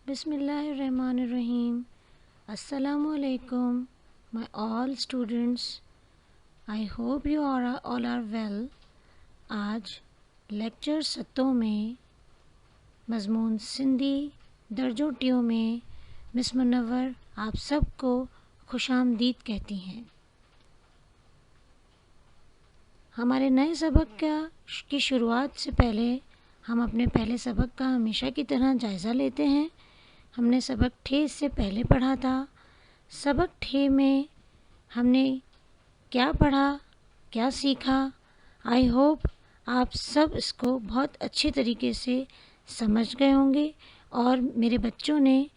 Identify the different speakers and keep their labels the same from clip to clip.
Speaker 1: Bismillahirrahmanirrahim. Assalamu alaikum, my all students. I hope you all are well. आज lecture 7 में मज़मून सिंधी दर्जों टियों में miss Munawwar आप सबको खुशामदीद कहती हैं। हमारे नए सबक की शुरुआत से पहले हम अपने पहले सबक का हमेशा की तरह जायज़ा लेते हैं। हमने सबक ठे से पहले पढ़ा था। सबक ठे में हमने क्या पढ़ा, क्या सीखा, आई होप आप सब इसको बहुत अच्छे तरीके से समझ गए होंगे और मेरे बच्चों ने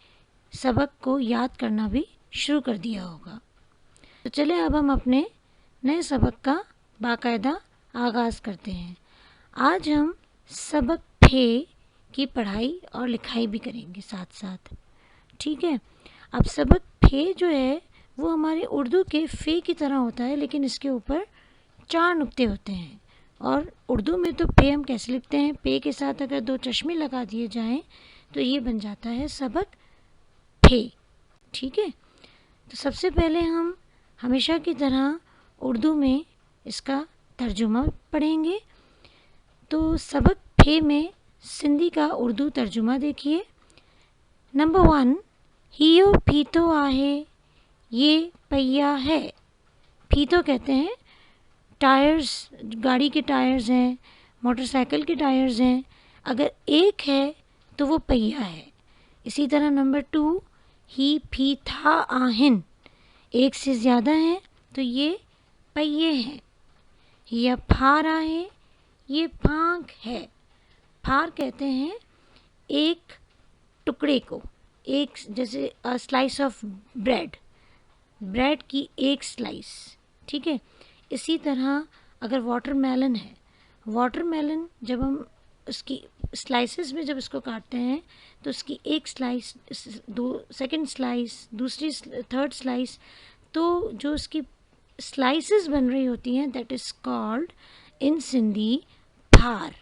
Speaker 1: सबक को याद करना भी शुरू कर दिया होगा। तो चलिए अब हम अपने नए सबक का बाकायदा आगाज़ करते हैं। आज हम सबक ठे की पढ़ाई और लिखाई भी करेंगे साथ साथ, ठीक है। अब सबक ठे जो है वो हमारे उर्दू के फ़े की तरह होता है, लेकिन इसके ऊपर 4 नुक्ते होते हैं। और उर्दू में तो पे हम कैसे लिखते हैं, पे के साथ अगर 2 चश्मे लगा दिए जाएं तो ये बन जाता है सबक ठे, ठीक है। तो सबसे पहले हम हमेशा की तरह उर्दू में इसका तर्जुमा पढ़ेंगे। तो सबक ठे में सिंधी का उर्दू तर्जुमा देखिए। नंबर 1, हियो फीतो आहे, ये पहिया है। फीतो कहते हैं टायर्स, गाड़ी के टायर्स हैं, मोटरसाइकिल के टायर्स हैं। अगर एक है तो वो पहिया है। इसी तरह नंबर 2, ही फीथा आहिन, एक से ज़्यादा हैं तो ये पहिए हैं। या फार आहे, ये फांक है। फार कहते हैं एक टुकड़े को, एक जैसे स्लाइस ऑफ ब्रेड, ब्रेड की एक स्लाइस, ठीक है। इसी तरह अगर वाटरमेलन है, वाटरमेलन जब हम उसकी स्लाइसेस में जब इसको काटते हैं तो उसकी एक स्लाइस, सेकंड स्लाइस, दूसरी थर्ड स्लाइस, तो जो उसकी स्लाइसेस बन रही होती हैं that is called in Sindhi फार।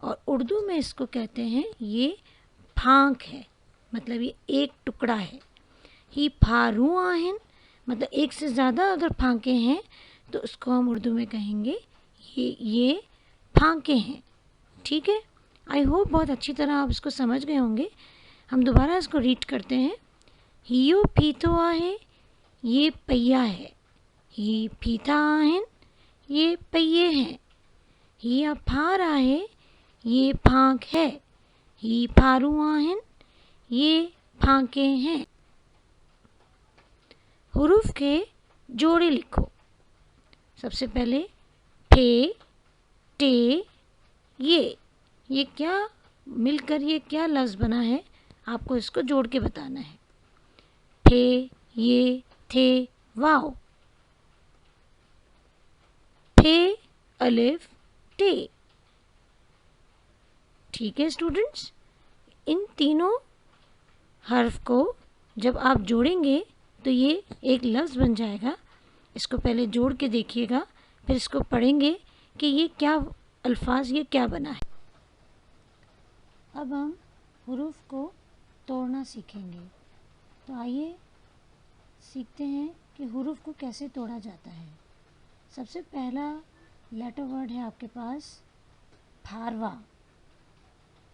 Speaker 1: और उर्दू में इसको कहते हैं ये फांक है, मतलब ये एक टुकड़ा है। ही फारू आहिन, मतलब एक से ज़्यादा अगर फांके हैं तो उसको हम उर्दू में कहेंगे ये फांके हैं, ठीक है। आई होप बहुत अच्छी तरह आप इसको समझ गए होंगे। हम दोबारा इसको रीड करते हैं। हियो फीतो आहे, ये पहिया है। ही फीता आहिन, ये पहिए हैं। हिया फार आहे, ये फांक है। ही फारू आहिन, ये फांके हैं। हुरूफ के जोड़े लिखो। सबसे पहले फे, टे, ये क्या मिलकर ये क्या लफ्ज़ बना है, आपको इसको जोड़ के बताना है। फे, ये, थे, वाव। फे, अलिफ, टे, ठीक है स्टूडेंट्स। इन तीनों हर्फ को जब आप जोड़ेंगे तो ये एक लफ्ज़ बन जाएगा। इसको पहले जोड़ के देखिएगा, फिर इसको पढ़ेंगे कि ये क्या अल्फाज, ये क्या बना है। अब हम हुरूफ को तोड़ना सीखेंगे। तो आइए सीखते हैं कि हुरूफ को कैसे तोड़ा जाता है। सबसे पहला लेटर वर्ड है आपके पास फारवा।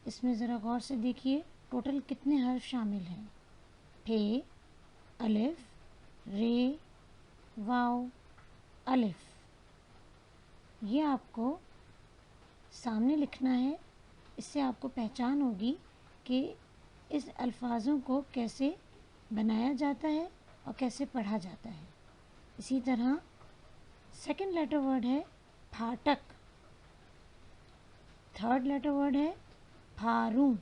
Speaker 1: इसमें ज़रा गौर से देखिए टोटल कितने हर्फ शामिल हैं। फे, अलिफ, रे, वाव, अलिफ। ये आपको सामने लिखना है। इससे आपको पहचान होगी कि इस अल्फाजों को कैसे बनाया जाता है और कैसे पढ़ा जाता है। इसी तरह सेकंड लेटर वर्ड है फाटक। थर्ड लेटर वर्ड है फारू।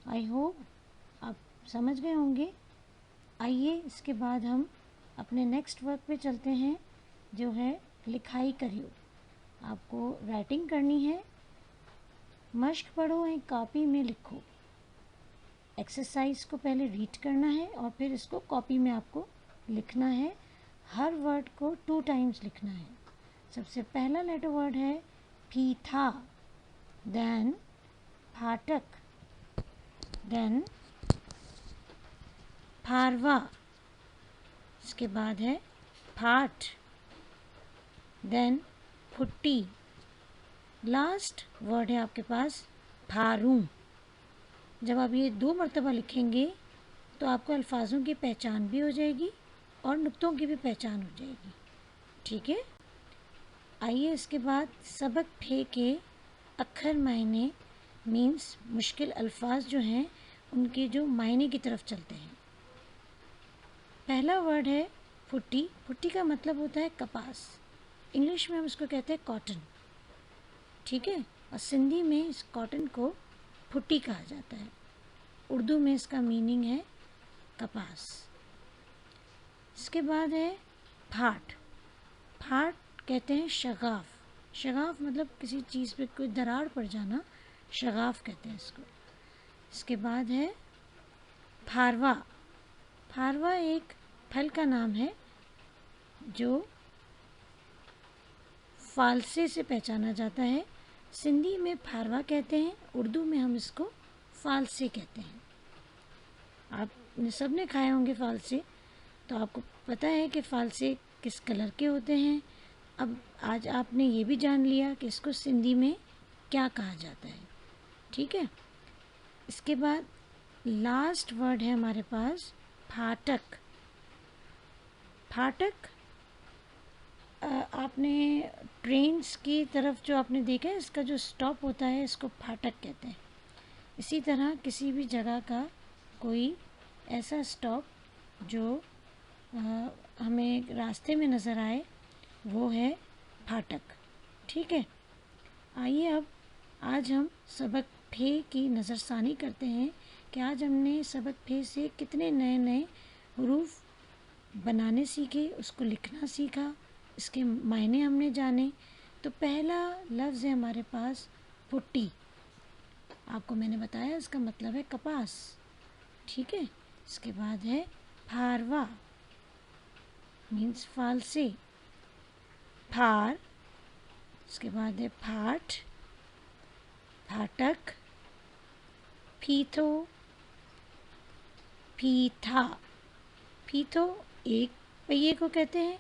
Speaker 1: आई होप आप समझ गए होंगे। आइए इसके बाद हम अपने नेक्स्ट वर्क पे चलते हैं, जो है लिखाई करियो। आपको राइटिंग करनी है, मश्क पढ़ो, एक कॉपी में लिखो। एक्सरसाइज को पहले रीड करना है और फिर इसको कॉपी में आपको लिखना है। हर वर्ड को 2 टाइम्स लिखना है। सबसे पहला लेटर वर्ड है फीथा, देन फाटक, देन फारवा, इसके बाद है फाट, देन फुट्टी, लास्ट वर्ड है आपके पास फारू। जब आप ये 2 मरतबा लिखेंगे तो आपको अल्फाजों की पहचान भी हो जाएगी और नुक्तों की भी पहचान हो जाएगी। ठीक है, आइए इसके बाद सबक फे के अक्खर मायने मीन्स मुश्किल अल्फाज जो हैं उनके जो मायने की तरफ चलते हैं। पहला वर्ड है फुट्टी। फुट्टी का मतलब होता है कपास, इंग्लिश में हम इसको कहते हैं कॉटन। ठीक है, और सिंधी में इस कॉटन को फुट्टी कहा जाता है। उर्दू में इसका मीनिंग है कपास। इसके बाद है फाट। फाट कहते हैं शगाफ। शगाफ मतलब किसी चीज़ पे कोई दरार पड़ जाना, शगाफ कहते हैं इसको। इसके बाद है फारवा। फारवा एक फल का नाम है जो फालसे से पहचाना जाता है। सिंधी में फारवा कहते हैं, उर्दू में हम इसको फालसे कहते हैं। आपने सब ने खाए होंगे फालसे, तो आपको पता है कि फालसे किस कलर के होते हैं। अब आज आपने ये भी जान लिया कि इसको सिंधी में क्या कहा जाता है। ठीक है, इसके बाद लास्ट वर्ड है हमारे पास फाटक। फाटक आपने ट्रेन्स की तरफ जो आपने देखा है, इसका जो स्टॉप होता है इसको फाटक कहते हैं। इसी तरह किसी भी जगह का कोई ऐसा स्टॉप जो हमें रास्ते में नज़र आए वो है फाटक। ठीक है, आइए अब आज हम सबक फे की नज़रसानी करते हैं कि आज हमने सबक फे से कितने नए नए हुरूफ बनाने सीखे, उसको लिखना सीखा, इसके मायने हमने जाने। तो पहला लफ्ज़ है हमारे पास फुट्टी। आपको मैंने बताया इसका मतलब है कपास। ठीक है, इसके बाद है फारवा मीन्स फालसे, फार, इसके बाद है फाट, फाटक, फीथो, फीथा। फीथो एक पहिए को कहते हैं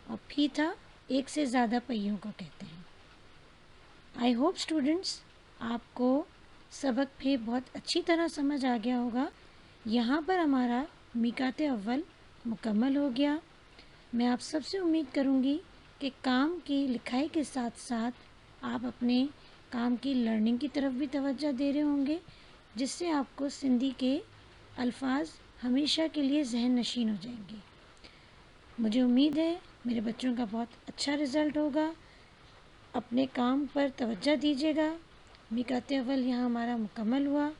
Speaker 1: और फीथा एक से ज़्यादा पहियों को कहते हैं। आई होप स्टूडेंट्स आपको सबक फे बहुत अच्छी तरह समझ आ गया होगा। यहाँ पर हमारा मिकाते अव्वल मुकम्मल हो गया। मैं आप सबसे उम्मीद करूँगी कि काम की लिखाई के साथ साथ आप अपने काम की लर्निंग की तरफ भी तवज्जो दे रहे होंगे, जिससे आपको सिंधी के अल्फाज हमेशा के लिए ज़हन नशीन हो जाएंगे। मुझे उम्मीद है मेरे बच्चों का बहुत अच्छा रिज़ल्ट होगा। अपने काम पर तवज्जो दीजिएगा। मिकाते अव्वल यहाँ हमारा मुकम्मल हुआ।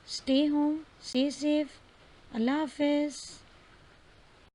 Speaker 1: Stay home, stay safe. अल्लाह हाफ़िज़।